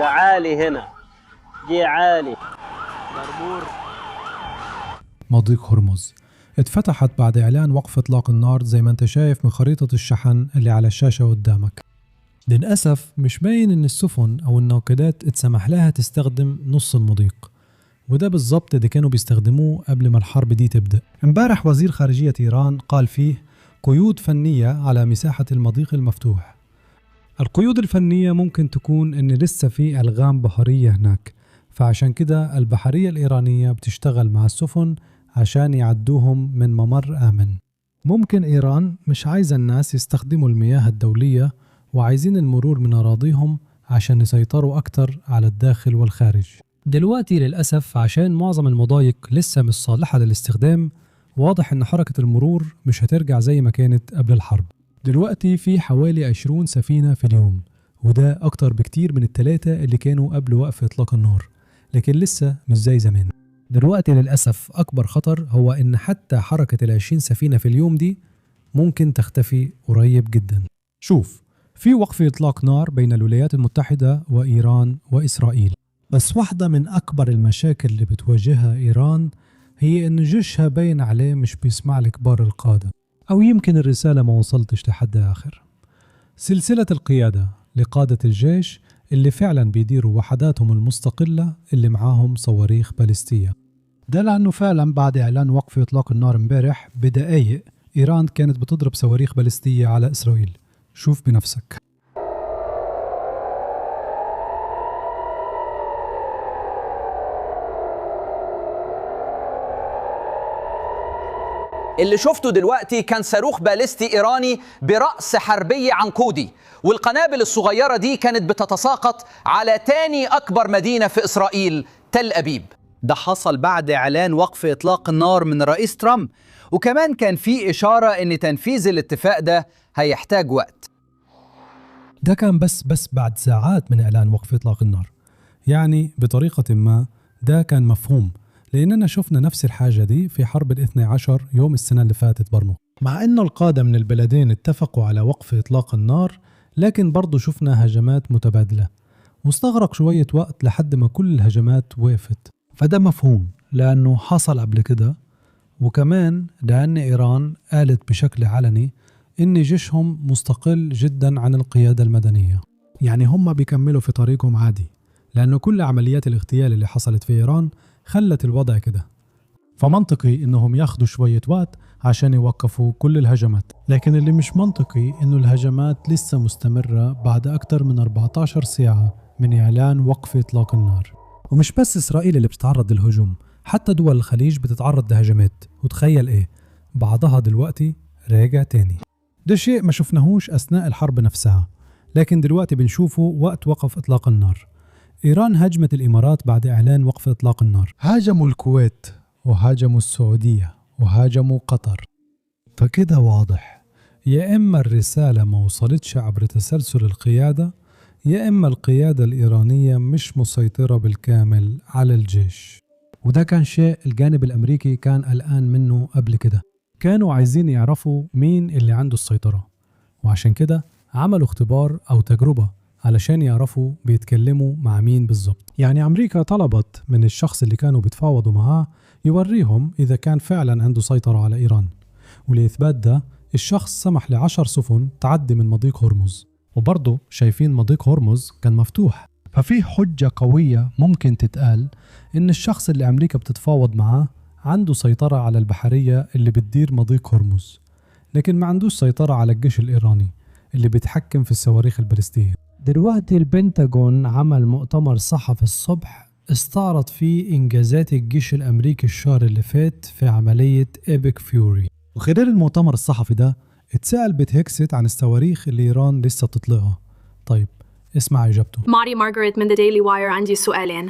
عالي هنا، جي عالي. مضيق هرمز اتفتحت بعد إعلان وقف إطلاق النار زي ما انت شايف من خريطة الشحن اللي على الشاشة قدامك. للأسف مش باين إن السفن أو الناقلات اتسمح لها تستخدم نص المضيق، وده بالضبط اللي كانوا بيستخدموه قبل ما الحرب دي تبدأ. امبارح وزير خارجية إيران قال فيه قيود فنية على مساحة المضيق المفتوح. القيود الفنية ممكن تكون إن لسه في ألغام بحرية هناك، فعشان كده البحرية الإيرانية بتشتغل مع السفن عشان يعدوهم من ممر آمن. ممكن إيران مش عايزة الناس يستخدموا المياه الدولية وعايزين المرور من أراضيهم عشان يسيطروا أكتر على الداخل والخارج. دلوقتي للأسف عشان معظم المضايق لسه مش صالحة للاستخدام، واضح إن حركة المرور مش هترجع زي ما كانت قبل الحرب. دلوقتي في حوالي 20 سفينة في اليوم، وده أكتر بكتير من الثلاثة اللي كانوا قبل وقف إطلاق النار، لكن لسه مش زي زمان. دلوقتي للأسف أكبر خطر هو إن حتى حركة 20 سفينة في اليوم دي ممكن تختفي قريب جدا. شوف، في وقف إطلاق نار بين الولايات المتحدة وإيران وإسرائيل، بس واحدة من أكبر المشاكل اللي بتواجهها إيران هي إن جيشها باين عليه مش بيسمع لكبار القادة، أو يمكن الرسالة ما وصلتش لحد آخر. سلسلة القيادة لقادة الجيش اللي فعلا بيديروا وحداتهم المستقلة اللي معاهم صواريخ باليستية. ده لأنه فعلا بعد إعلان وقف إطلاق النار امبارح بدقايق إيران كانت بتضرب صواريخ باليستية على إسرائيل. شوف بنفسك. اللي شفته دلوقتي كان صاروخ باليستي إيراني برأس حربي عنقودي، والقنابل الصغيرة دي كانت بتتساقط على تاني أكبر مدينة في إسرائيل، تل أبيب. ده حصل بعد إعلان وقف إطلاق النار من الرئيس ترامب، وكمان كان في إشارة إن تنفيذ الاتفاق ده هيحتاج وقت. ده كان بس بعد ساعات من إعلان وقف إطلاق النار، يعني بطريقة ما ده كان مفهوم، لأننا شفنا نفس الحاجة دي في حرب ال12 يوم السنة اللي فاتت برضو. مع أنه القادة من البلدين اتفقوا على وقف إطلاق النار، لكن برضو شفنا هجمات متبادلة، واستغرق شوية وقت لحد ما كل الهجمات وقفت. فده مفهوم لأنه حصل قبل كده، وكمان لأن إيران قالت بشكل علني إن جيشهم مستقل جدا عن القيادة المدنية، يعني هم بيكملوا في طريقهم عادي، لأنه كل عمليات الاغتيال اللي حصلت في إيران خلت الوضع كده. فمنطقي إنهم ياخدوا شوية وقت عشان يوقفوا كل الهجمات، لكن اللي مش منطقي إنه الهجمات لسه مستمرة بعد أكتر من 14 ساعة من إعلان وقف إطلاق النار. ومش بس إسرائيل اللي بتتعرض للهجوم، حتى دول الخليج بتتعرض لهجمات، وتخيل إيه، بعضها دلوقتي راجع تاني. ده شيء ما شفناهوش أثناء الحرب نفسها، لكن دلوقتي بنشوفه وقت وقف إطلاق النار. إيران هاجمت الإمارات بعد إعلان وقف إطلاق النار، هاجموا الكويت وهاجموا السعودية وهاجموا قطر. فكده واضح، يا إما الرسالة ما وصلتش عبر تسلسل القيادة، يا إما القيادة الإيرانية مش مسيطرة بالكامل على الجيش. وده كان شيء الجانب الأمريكي كان قلقان منه قبل كده، كانوا عايزين يعرفوا مين اللي عنده السيطرة، وعشان كده عملوا اختبار أو تجربة علشان يعرفوا بيتكلموا مع مين بالضبط. يعني أمريكا طلبت من الشخص اللي كانوا بيتفاوضوا معاه يوريهم إذا كان فعلا عنده سيطرة على إيران، ولإثبات ده الشخص سمح ل10 سفن تعدي من مضيق هرمز، وبرضه شايفين مضيق هرمز كان مفتوح. ففي حجة قوية ممكن تتقال إن الشخص اللي أمريكا بتتفاوض معاه عنده سيطرة على البحرية اللي بتدير مضيق هرمز، لكن ما عندوش سيطرة على الجيش الإيراني اللي بيتحكم في الصواريخ الباليستية. دلوقتي البنتاغون عمل مؤتمر صحفي الصبح استعرض فيه إنجازات الجيش الأمريكي الشهر اللي فات في عملية إيبك فيوري، وخلال المؤتمر الصحفي ده اتسأل بيت هيكست عن الصواريخ اللي إيران لسه بتطلقها. طيب اسمع إجابته. ماري مارغريت من The Daily Wire. عندي سؤالين.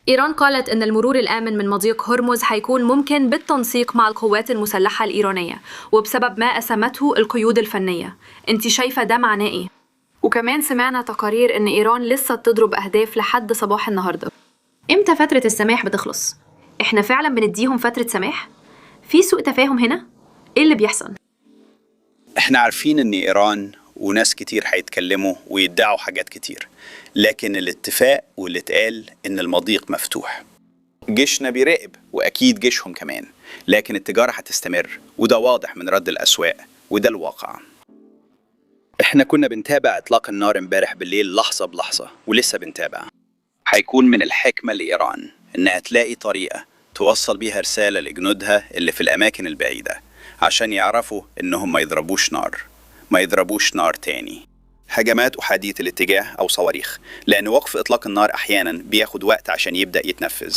إيران قالت أن المرور الآمن من مضيق هرمز هيكون ممكن بالتنسيق مع القوات المسلحة الإيرانية وبسبب ما أسمته القيود الفنية. أنت شايفة ده معناه إيه؟ وكمان سمعنا تقارير أن إيران لسه بتضرب أهداف لحد صباح النهاردة. إمتى فترة السماح بتخلص؟ إحنا فعلا بنديهم فترة سماح؟ في سوء تفاهم هنا؟ إيه اللي بيحصل؟ إحنا عارفين أن إيران وناس كتير هيتكلموا ويدعوا حاجات كتير، لكن الاتفاق واللي اتقال إن المضيق مفتوح. جيشنا بيراقب وأكيد جيشهم كمان، لكن التجارة هتستمر، وده واضح من رد الأسواق، وده الواقع. احنا كنا بنتابع إطلاق النار امبارح بالليل لحظة بلحظة، ولسه بنتابع. هيكون من الحكمة لإيران إنها تلاقي طريقة توصل بيها رسالة لجنودها اللي في الأماكن البعيدة، عشان يعرفوا إنهم ما يضربوش نار تاني. هجمات أحادية الاتجاه أو صواريخ، لأن وقف إطلاق النار أحيانا بياخد وقت عشان يبدأ يتنفذ.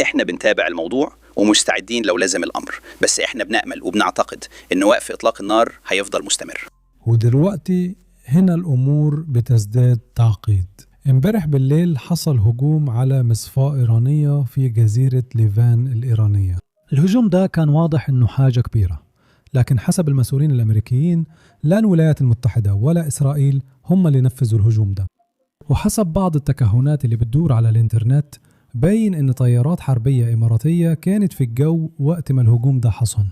احنا بنتابع الموضوع ومستعدين لو لازم الأمر، بس احنا بنأمل وبنعتقد إن وقف إطلاق النار هيفضل مستمر. ودلوقتي هنا الأمور بتزداد تعقيد. امبارح بالليل حصل هجوم على مصفاة إيرانية في جزيرة ليفان الإيرانية. الهجوم ده كان واضح إنه حاجة كبيرة، لكن حسب المسؤولين الأمريكيين لا الولايات المتحدة ولا إسرائيل هم اللي نفذوا الهجوم ده. وحسب بعض التكهنات اللي بتدور على الإنترنت باين إن طيارات حربية إماراتية كانت في الجو وقت ما الهجوم ده حصل.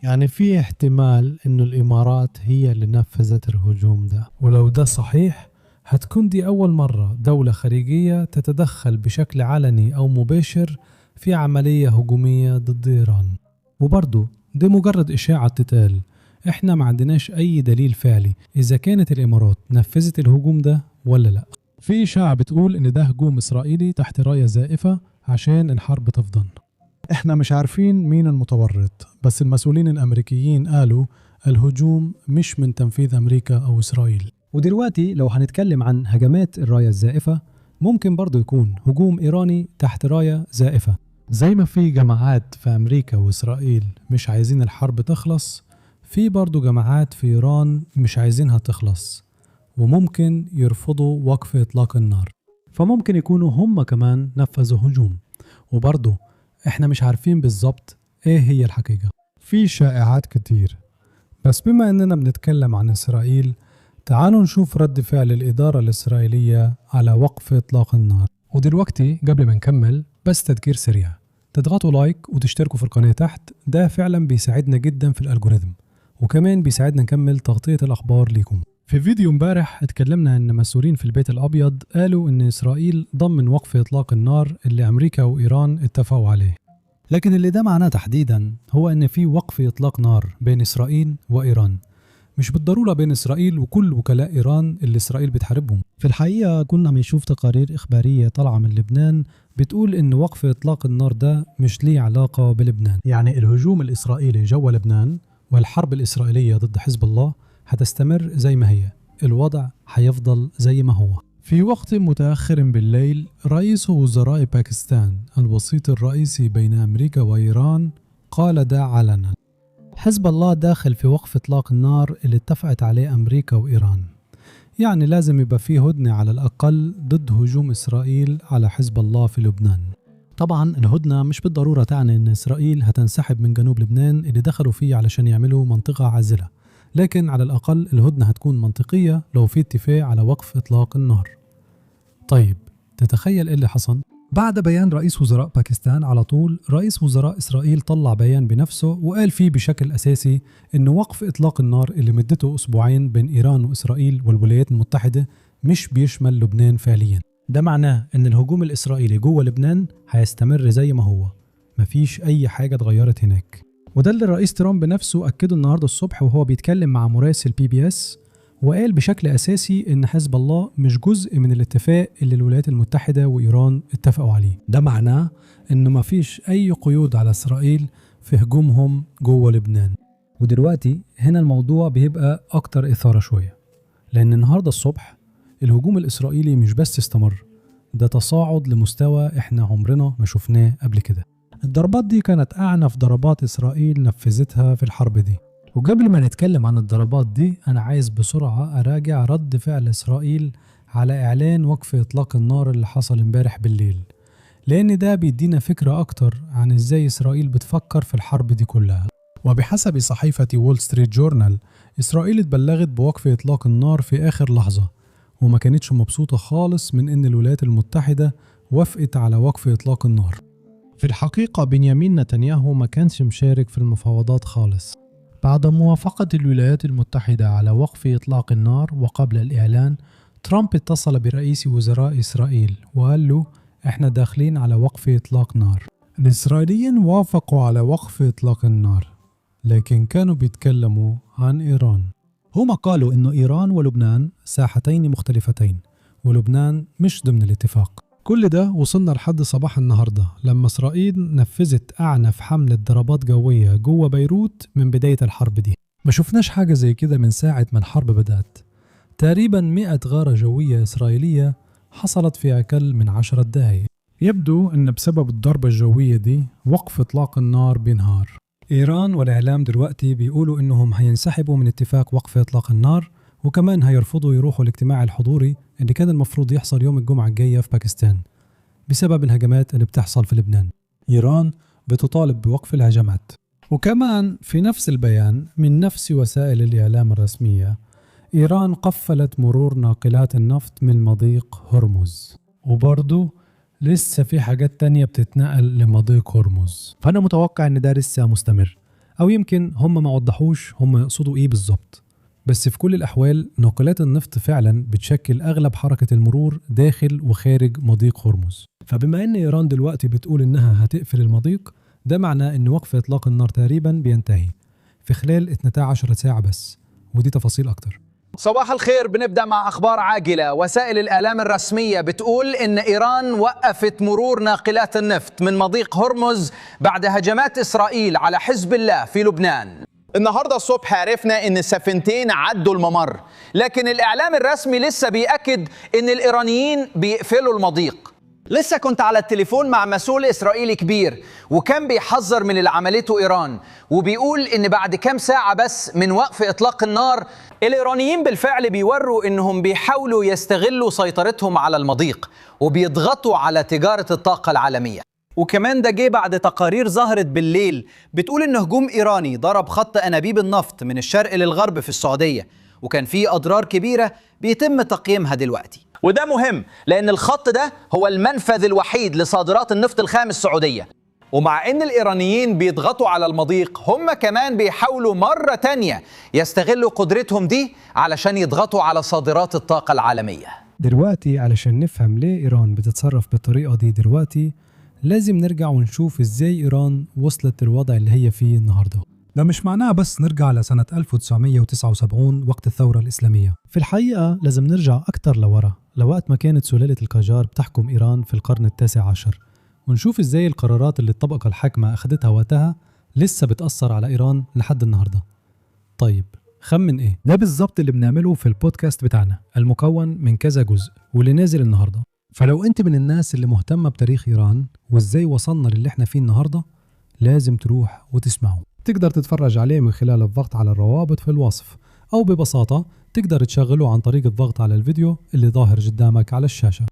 يعني في احتمال إنه الإمارات هي اللي نفذت الهجوم ده، ولو ده صحيح هتكون دي أول مرة دولة خارجية تتدخل بشكل علني أو مباشر في عملية هجومية ضد إيران. وبرضو دي مجرد إشاعة تتقال، إحنا ما عندناش أي دليل فعلي إذا كانت الإمارات نفذت الهجوم ده ولا لأ. في إشاعة بتقول إن ده هجوم إسرائيلي تحت راية زائفة عشان الحرب تفضل. إحنا مش عارفين مين المتورط، بس المسؤولين الأمريكيين قالوا الهجوم مش من تنفيذ أمريكا أو إسرائيل. ودلوقتي لو هنتكلم عن هجمات الراية الزائفة، ممكن برضو يكون هجوم إيراني تحت راية زائفة. زي ما في جماعات في أمريكا وإسرائيل مش عايزين الحرب تخلص، في برضو جماعات في إيران مش عايزينها تخلص وممكن يرفضوا وقف إطلاق النار، فممكن يكونوا هم كمان نفذوا هجوم. وبرضو إحنا مش عارفين بالضبط إيه هي الحقيقة. في شائعات كتير، بس بما أننا بنتكلم عن إسرائيل، تعالوا نشوف رد فعل الإدارة الإسرائيلية على وقف إطلاق النار. ودلوقتي قبل ما نكمل بس تذكير سريع، تضغطوا لايك وتشتركوا في القناة تحت، ده فعلا بيساعدنا جدا في الألجوريثم، وكمان بيساعدنا نكمل تغطية الأخبار ليكم. في فيديو امبارح اتكلمنا ان مسؤولين في البيت الأبيض قالوا ان إسرائيل ضمن وقف إطلاق النار اللي أمريكا وإيران اتفقوا عليه، لكن اللي ده معناه تحديدا هو ان في وقف إطلاق نار بين إسرائيل وإيران، مش بالضرورة بين إسرائيل وكل وكلاء إيران اللي إسرائيل بتحاربهم. في الحقيقة كنا بنشوف تقارير إخبارية طالعة من لبنان بتقول إن وقف إطلاق النار ده مش ليه علاقة بلبنان، يعني الهجوم الإسرائيلي جوا لبنان والحرب الإسرائيلية ضد حزب الله هتستمر زي ما هي، الوضع هيفضل زي ما هو. في وقت متأخر بالليل، رئيس وزراء باكستان الوسيط الرئيسي بين أمريكا وإيران قال ده علنا: حزب الله داخل في وقف إطلاق النار اللي اتفقت عليه أمريكا وإيران، يعني لازم يبقى فيه هدنة على الأقل ضد هجوم إسرائيل على حزب الله في لبنان. طبعا الهدنة مش بالضرورة تعني أن إسرائيل هتنسحب من جنوب لبنان اللي دخلوا فيه علشان يعملوا منطقة عازلة، لكن على الأقل الهدنة هتكون منطقية لو في اتفاق على وقف إطلاق النار. طيب تتخيل إيه اللي حصل؟ بعد بيان رئيس وزراء باكستان على طول رئيس وزراء إسرائيل طلع بيان بنفسه وقال فيه بشكل أساسي إنه وقف إطلاق النار اللي مدته أسبوعين بين إيران وإسرائيل والولايات المتحدة مش بيشمل لبنان فعليا. ده معناه إن الهجوم الإسرائيلي جوه لبنان هيستمر زي ما هو، مفيش أي حاجة اتغيرت هناك. وده اللي الرئيس ترامب نفسه أكده النهاردة الصبح وهو بيتكلم مع مراسل PBS، وقال بشكل أساسي إن حزب الله مش جزء من الاتفاق اللي الولايات المتحدة وإيران اتفقوا عليه. ده معناه إنه مفيش أي قيود على إسرائيل في هجومهم جوه لبنان. ودلوقتي هنا الموضوع بيبقى أكتر إثارة شوية، لأن النهاردة الصبح الهجوم الإسرائيلي مش بس استمر، ده تصاعد لمستوى إحنا عمرنا ما شفناه قبل كده. الضربات دي كانت أعنف ضربات إسرائيل نفذتها في الحرب دي. وقبل ما نتكلم عن الضربات دي، أنا عايز بسرعة أراجع رد فعل إسرائيل على إعلان وقف إطلاق النار اللي حصل امبارح بالليل، لأن ده بيدينا فكرة أكتر عن إزاي إسرائيل بتفكر في الحرب دي كلها. وبحسب صحيفة وول ستريت جورنال، إسرائيل اتبلغت بوقف إطلاق النار في آخر لحظة، وما كانتش مبسوطة خالص من إن الولايات المتحدة وافقت على وقف إطلاق النار. في الحقيقة بنيامين نتنياهو ما كانش مشارك في المفاوضات خالص، بعد موافقة الولايات المتحدة على وقف إطلاق النار وقبل الإعلان، ترامب اتصل برئيس وزراء إسرائيل وقال له إحنا داخلين على وقف إطلاق نار. الإسرائيليين وافقوا على وقف إطلاق النار، لكن كانوا بيتكلموا عن إيران. هما قالوا إنه إيران ولبنان ساحتين مختلفتين، ولبنان مش ضمن الاتفاق. كل ده وصلنا لحد صباح النهاردة لما إسرائيل نفذت أعنف حملة ضربات جوية جوه بيروت من بداية الحرب دي. ما شفناش حاجة زي كده من ساعة ما الحرب بدأت. تقريبا 100 غارة جوية إسرائيلية حصلت في أقل من 10 دقايق. يبدو أن بسبب الضربة الجوية دي وقف إطلاق النار بينهار. إيران والإعلام دلوقتي بيقولوا إنهم هينسحبوا من اتفاق وقف إطلاق النار، وكمان هيرفضوا يروحوا الاجتماع الحضوري اللي كان المفروض يحصل يوم الجمعة الجاية في باكستان بسبب الهجمات اللي بتحصل في لبنان. إيران بتطالب بوقف الهجمات. وكمان في نفس البيان من نفس وسائل الإعلام الرسمية، إيران قفلت مرور ناقلات النفط من مضيق هرمز، وبرضو لسه في حاجات تانية بتتنقل لمضيق هرمز. فأنا متوقع إن ده لسه مستمر، أو يمكن هم ما وضحوش هم يقصدوا إيه بالظبط. بس في كل الأحوال ناقلات النفط فعلا بتشكل أغلب حركة المرور داخل وخارج مضيق هرمز. فبما إن إيران دلوقتي بتقول إنها هتقفل المضيق، ده معناه إن وقف إطلاق النار تقريبا بينتهي في خلال 12 ساعة بس، ودي تفاصيل أكتر. صباح الخير. بنبدأ مع أخبار عاجلة. وسائل الإعلام الرسمية بتقول إن إيران وقفت مرور ناقلات النفط من مضيق هرمز بعد هجمات إسرائيل على حزب الله في لبنان. النهاردة الصبح عرفنا إن السفينتين عدوا الممر، لكن الإعلام الرسمي لسه بيأكد إن الإيرانيين بيقفلوا المضيق. لسه كنت على التليفون مع مسؤول إسرائيلي كبير وكان بيحذر من اللي عملته إيران، وبيقول إن بعد كام ساعة بس من وقف إطلاق النار الإيرانيين بالفعل بيوروا إنهم بيحاولوا يستغلوا سيطرتهم على المضيق وبيضغطوا على تجارة الطاقة العالمية. وكمان ده جه بعد تقارير ظهرت بالليل بتقول إن هجوم إيراني ضرب خط أنابيب النفط من الشرق للغرب في السعودية، وكان فيه أضرار كبيرة بيتم تقييمها دلوقتي. وده مهم لأن الخط ده هو المنفذ الوحيد لصادرات النفط الخام السعودية. ومع إن الإيرانيين بيضغطوا على المضيق، هم كمان بيحاولوا مرة تانية يستغلوا قدرتهم دي علشان يضغطوا على صادرات الطاقة العالمية. دلوقتي علشان نفهم ليه إيران بتتصرف بالطريقة دي دلوقتي، لازم نرجع ونشوف إزاي إيران وصلت للوضع اللي هي فيه النهاردة. ده مش معناه بس نرجع لسنة 1979 وقت الثورة الإسلامية. في الحقيقة لازم نرجع أكتر لورا، لوقت ما كانت سلالة القاجار بتحكم إيران في القرن ال19، ونشوف إزاي القرارات اللي الطبقة الحاكمة أخدتها وقتها لسه بتأثر على إيران لحد النهاردة. طيب خمن إيه؟ ده بالظبط اللي بنعمله في البودكاست بتاعنا المكون من كذا جزء واللي نازل النهاردة. فلو أنت من الناس اللي مهتمة بتاريخ إيران وإزاي وصلنا للي احنا فيه النهاردة، لازم تروح وتسمعه. تقدر تتفرج عليه من خلال الضغط على الروابط في الوصف، أو ببساطة تقدر تشغله عن طريق الضغط على الفيديو اللي ظاهر قدامك على الشاشة.